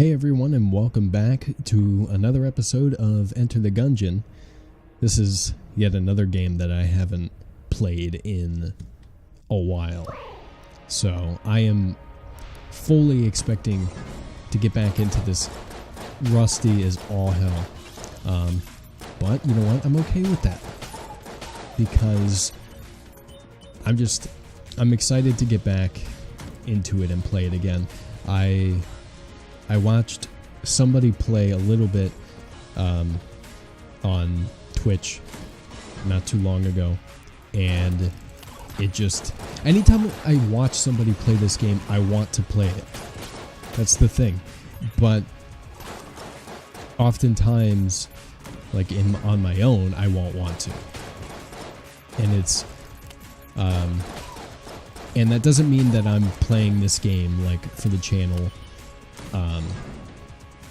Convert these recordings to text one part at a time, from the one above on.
Hey everyone, and welcome back to another episode of Enter the Gungeon. This is yet another game that I haven't played in a while. So I am fully expecting to get back into this rusty as all hell. But you know what? I'm okay with that. Because I'm excited to get back into it and play it again. I watched somebody play a little bit on Twitch not too long ago, and it just, anytime I watch somebody play this game, I want to play it. That's the thing. But oftentimes, like on my own, I won't want to. And it's and that doesn't mean that I'm playing this game like for the channel,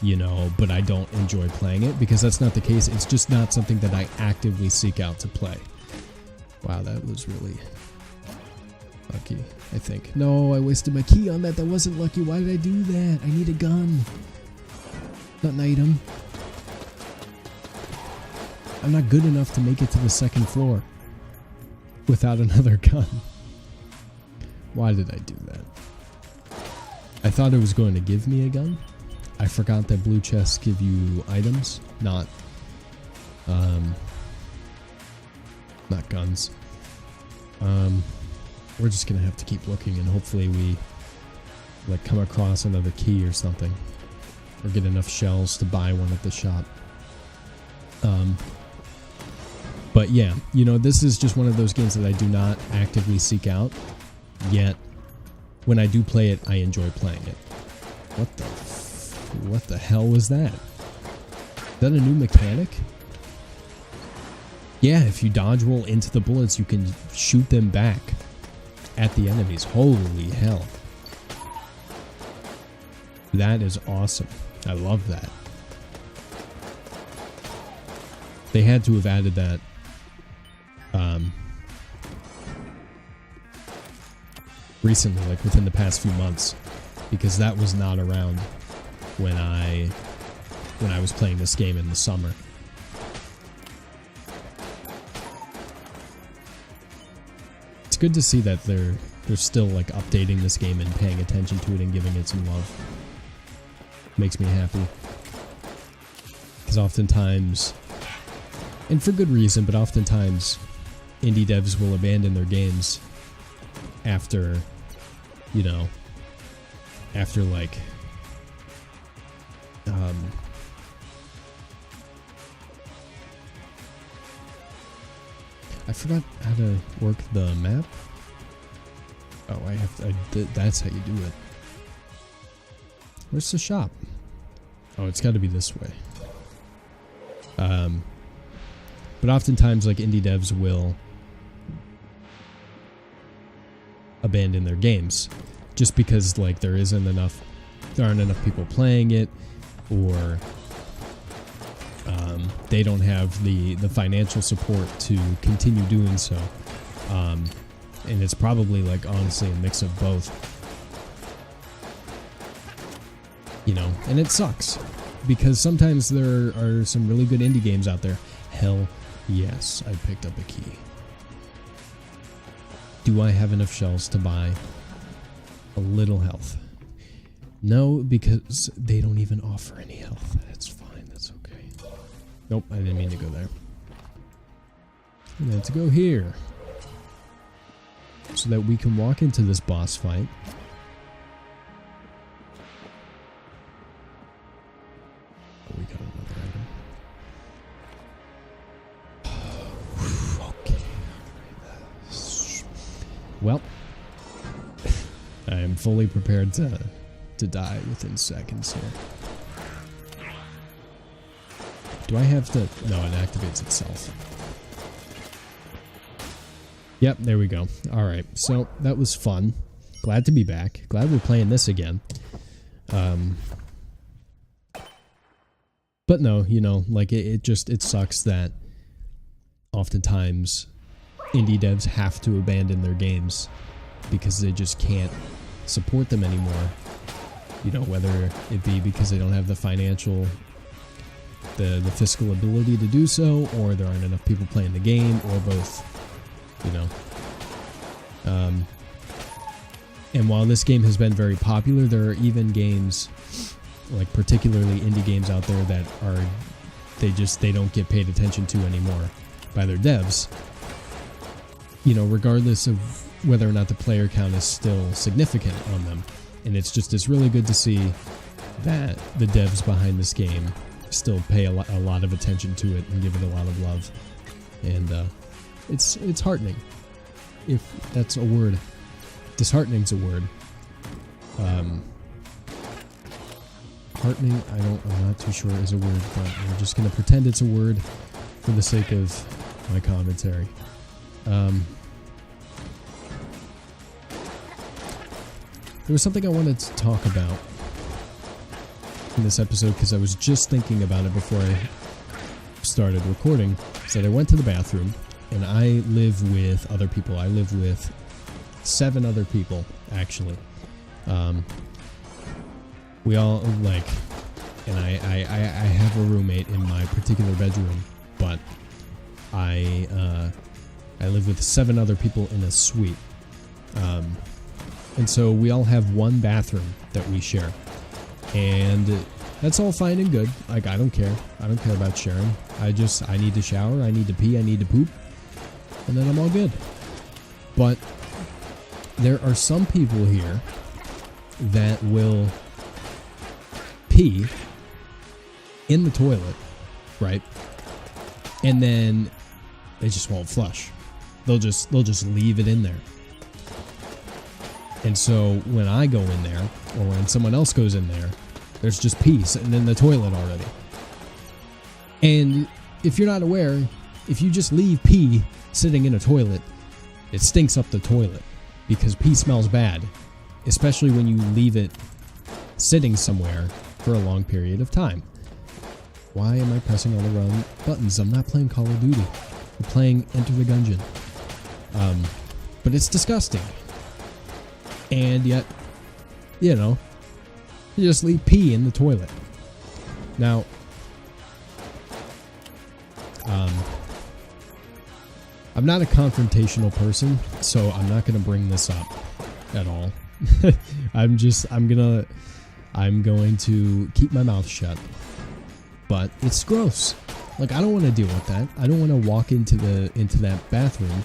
you know, but I don't enjoy playing it, because that's not the case. It's just not something that I actively seek out to play. Wow, that was really lucky, I think. No, I wasted my key on that. That wasn't lucky. Why did I do that? I need a gun, not an item. I'm not good enough to make it to the second floor without another gun. Why did I do that? I thought it was going to give me a gun. I forgot that blue chests give you items, not guns. We're just gonna have to keep looking, and hopefully we like come across another key or something, or get enough shells to buy one at the shop. But yeah, you know, this is just one of those games that I do not actively seek out, yet when I do play it, I enjoy playing it. What the hell was that? Is that a new mechanic? Yeah, if you dodge roll into the bullets, you can shoot them back at the enemies. Holy hell. That is awesome. I love that. They had to have added that recently, like within the past few months, because that was not around when I was playing this game in the summer. It's good to see that they're still like updating this game and paying attention to it and giving it some love. Makes me happy. Because oftentimes, and for good reason, but oftentimes indie devs will abandon their games after, you know, after like I forgot how to work the map. Oh, I have to, that's how you do it. Where's the shop? Oh, it's got to be this way. But oftentimes, like, indie devs will abandon their games just because, like, there aren't enough people playing it, or they don't have the financial support to continue doing so. And it's probably, like, honestly a mix of both. You know, and it sucks, because sometimes there are some really good indie games out there. Hell yes, I picked up a key. Do I have enough shells to buy a little health? No, because they don't even offer any health. That's fine, that's okay. Nope, I didn't mean to go there. I meant to go here, so that we can walk into this boss fight. Oh, we got another item. Okay. Well, I am fully prepared to die within seconds here. Do I have to? No, it activates itself. Yep, there we go. Alright, so that was fun. Glad to be back. Glad we're playing this again. But no, you know, like it sucks that oftentimes indie devs have to abandon their games because they just can't support them anymore. You know, whether it be because they don't have the financial, the fiscal ability to do so, or there aren't enough people playing the game, or both, you know. And while this game has been very popular, there are even games, like particularly indie games out there that are, they don't get paid attention to anymore by their devs. You know, regardless of whether or not the player count is still significant on them. And it's really good to see that the devs behind this game still pay a lot of attention to it and give it a lot of love. And it's heartening, if that's a word. Disheartening's a word. Heartening, I'm not too sure is a word, but we're just gonna pretend it's a word for the sake of my commentary. There was something I wanted to talk about in this episode, because I was just thinking about it before I started recording. Is that I went to the bathroom, and I live with other people. I live with 7 other people, actually. We all, like, and I have a roommate in my particular bedroom, but I live with 7 other people in a suite. And so we all have one bathroom that we share. And that's all fine and good. Like, I don't care. I don't care about sharing. I need to shower, I need to pee, I need to poop, and then I'm all good. But there are some people here that will pee in the toilet, right? And then they just won't flush. They'll just leave it in there. And so when I go in there, or when someone else goes in there, there's just pee sitting in the toilet already. And if you're not aware, if you just leave pee sitting in a toilet, it stinks up the toilet, because pee smells bad, especially when you leave it sitting somewhere for a long period of time. Why am I pressing all the wrong buttons? I'm not playing Call of Duty. I'm playing Enter the Gungeon. But it's disgusting. And yet, you know, you just leave pee in the toilet. Now, I'm not a confrontational person, so I'm not going to bring this up at all. I'm going to keep my mouth shut. But it's gross. Like, I don't want to deal with that. I don't want to walk into that bathroom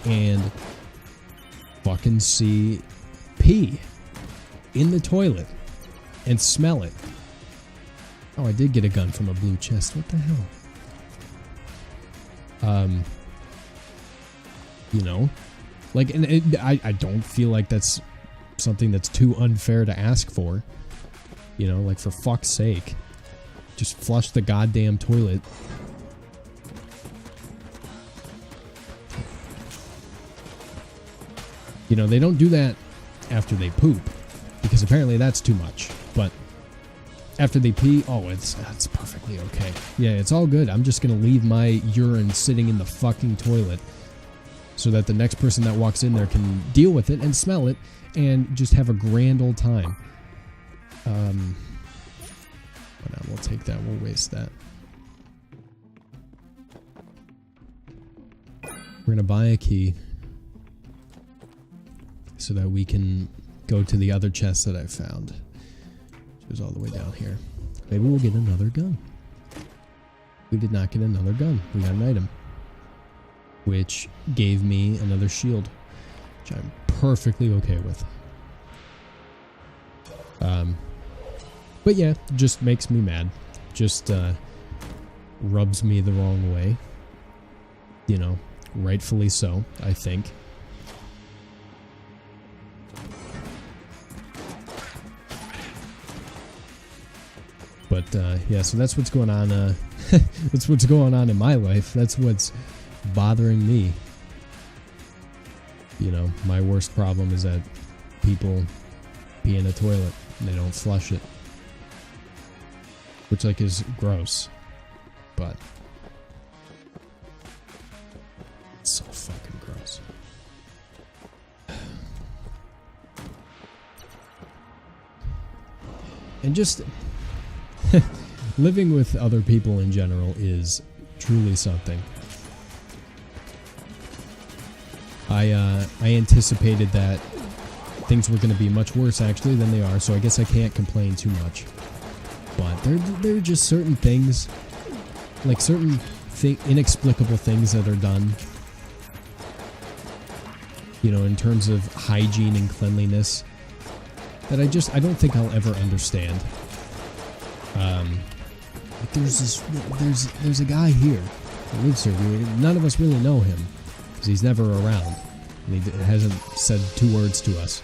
and fucking see pee in the toilet and smell it. Oh, I did get a gun from a blue chest. What the hell? You know, like, and I don't feel like that's something that's too unfair to ask for. You know, like, for fuck's sake, just flush the goddamn toilet. You know, they don't do that after they poop, because apparently that's too much. But after they pee, oh, it's perfectly okay. Yeah, it's all good. I'm just gonna leave my urine sitting in the fucking toilet so that the next person that walks in there can deal with it and smell it and just have a grand old time. But no, we'll take that. We'll waste that. We're gonna buy a key so that we can go to the other chest that I found, which is all the way down here. Maybe we'll get another gun. We did not get another gun. We got an item, which gave me another shield, which I'm perfectly okay with. But yeah, just makes me mad. Just rubs me the wrong way. You know, rightfully so, I think. But yeah, so that's what's going on. That's what's going on in my life. That's what's bothering me. You know, my worst problem is that people pee in a toilet and they don't flush it, which, like, is gross. But it's so fucking gross. And just living with other people in general is truly something. I anticipated that things were going to be much worse actually than they are, so I guess I can't complain too much. But there are just certain things, like certain inexplicable things that are done, you know, in terms of hygiene and cleanliness, that I don't think I'll ever understand. Like there's a guy here who lives here. None of us really know him because he's never around and he hasn't said 2 words to us.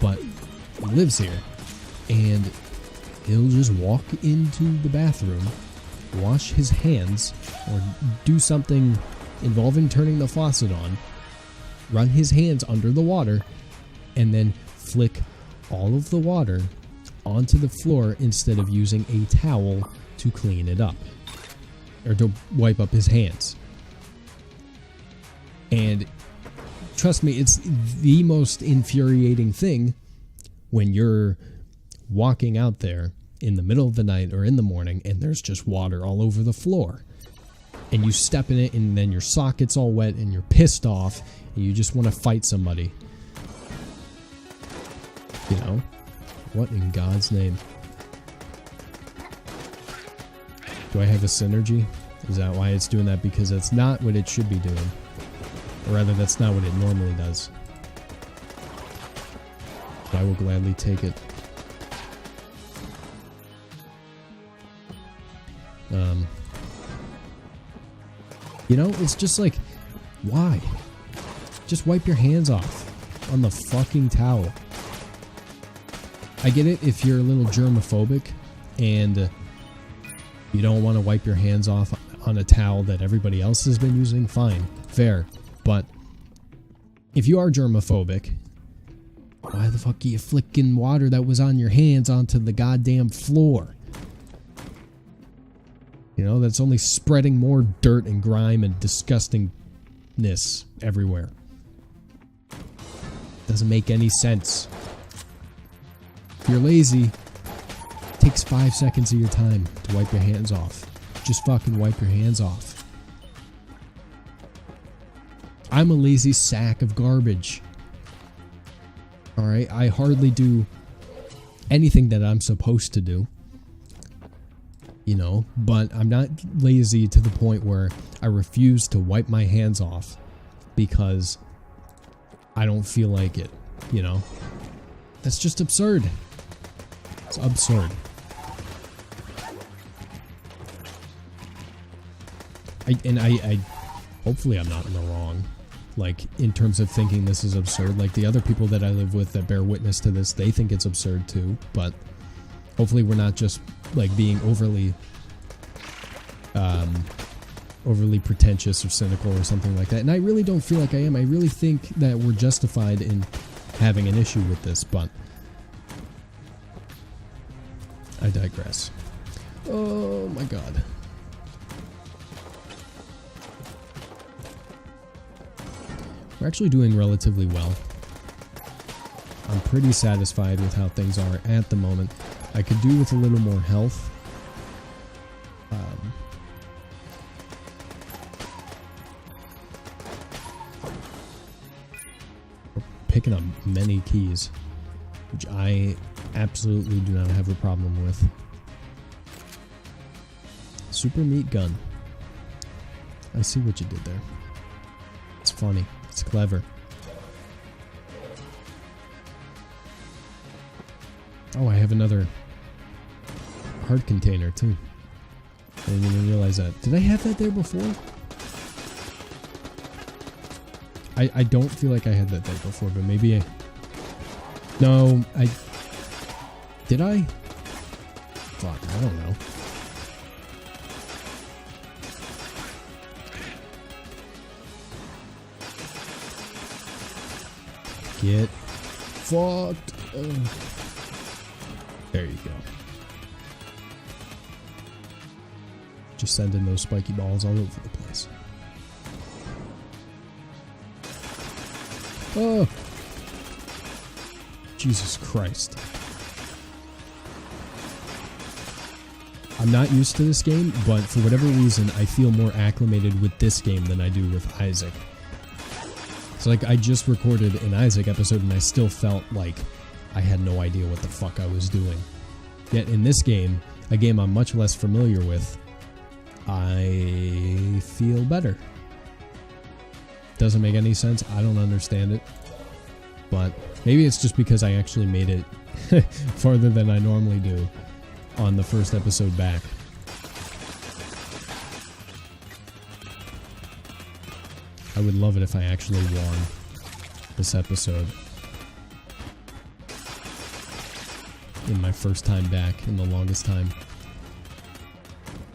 But he lives here, and he'll just walk into the bathroom, wash his hands, or do something involving turning the faucet on, run his hands under the water, and then flick all of the water onto the floor instead of using a towel to clean it up, or to wipe up his hands. And trust me, it's the most infuriating thing when you're walking out there in the middle of the night or in the morning and there's just water all over the floor. And you step in it and then your sock gets all wet and you're pissed off and you just want to fight somebody. You know? What in God's name? Do I have a synergy? Is that why it's doing that? Because that's not what it should be doing. Or rather, that's not what it normally does. But I will gladly take it. You know, it's just like, why? Just wipe your hands off on the fucking towel. I get it if you're a little germophobic and you don't want to wipe your hands off on a towel that everybody else has been using, fine, fair. But if you are germophobic, why the fuck are you flicking water that was on your hands onto the goddamn floor? You know, that's only spreading more dirt and grime and disgustingness everywhere. Doesn't make any sense. If you're lazy, it takes 5 seconds of your time to wipe your hands off. Just fucking wipe your hands off. I'm a lazy sack of garbage. Alright, I hardly do anything that I'm supposed to do. You know, but I'm not lazy to the point where I refuse to wipe my hands off because I don't feel like it, you know? That's just absurd. It's absurd. I hopefully I'm not in the wrong, like, in terms of thinking this is absurd. Like, the other people that I live with that bear witness to this, they think it's absurd too, but hopefully we're not just, like, being overly pretentious or cynical or something like that. And I really don't feel like I am. I really think that we're justified in having an issue with this, but I digress. Oh my god. We're actually doing relatively well. I'm pretty satisfied with how things are at the moment. I could do with a little more health. We're picking up many keys, which I absolutely do not have a problem with. Super meat gun. I see what you did there. It's funny. It's clever. Oh, I have another heart container too. I didn't even realize that. Did I have that there before? I don't feel like I had that there before, but maybe I... No, I... Did I? Fuck, I don't know. Get fucked. There you go. Just sending those spiky balls all over the place. Oh! Jesus Christ. I'm not used to this game, but for whatever reason, I feel more acclimated with this game than I do with Isaac. So like, I just recorded an Isaac episode and I still felt like I had no idea what the fuck I was doing. Yet in this game, a game I'm much less familiar with, I feel better. Doesn't make any sense. I don't understand it. But maybe it's just because I actually made it farther than I normally do on the first episode back. I would love it if I actually won this episode in my first time back in the longest time.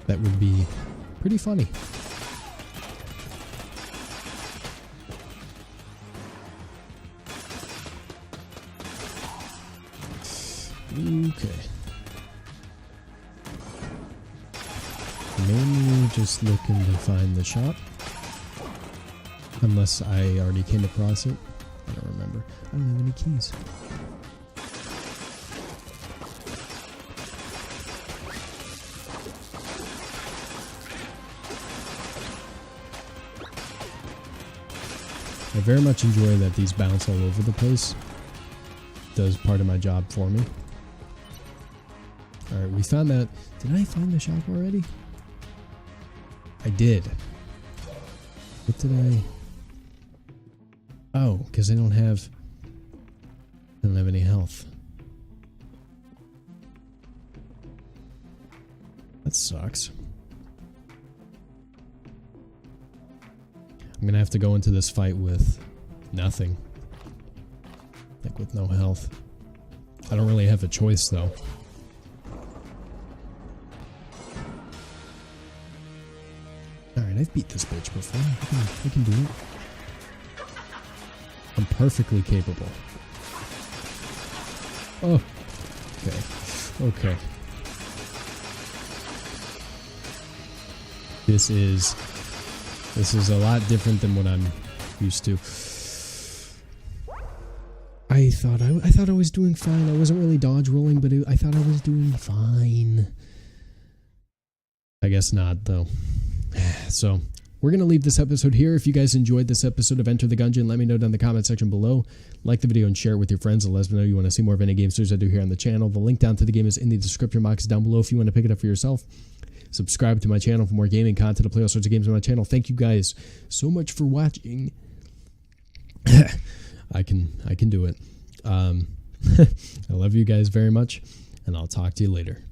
That would be pretty funny. Okay. Mainly just looking to find the shop. Unless I already came across it. I don't remember. I don't have any keys. I very much enjoy that these bounce all over the place. Does part of my job for me. Alright, we found that. Did I find the shop already? I did. What did I... Oh, because I don't have any health. That sucks. I'm gonna have to go into this fight with nothing. Like with no health. I don't really have a choice though. Alright, I've beat this bitch before. I can do it. I'm perfectly capable. Oh. Okay. Okay. This is a lot different than what I'm used to. I thought I was doing fine. I wasn't really dodge rolling, but I thought I was doing fine. I guess not, though. So, we're going to leave this episode here. If you guys enjoyed this episode of Enter the Gungeon, let me know down in the comment section below. Like the video and share it with your friends and let us know you want to see more of any game series I do here on the channel. The link down to the game is in the description box down below if you want to pick it up for yourself. Subscribe to my channel for more gaming content. I play all sorts of games on my channel. Thank you guys so much for watching. I can do it. I love you guys very much, and I'll talk to you later.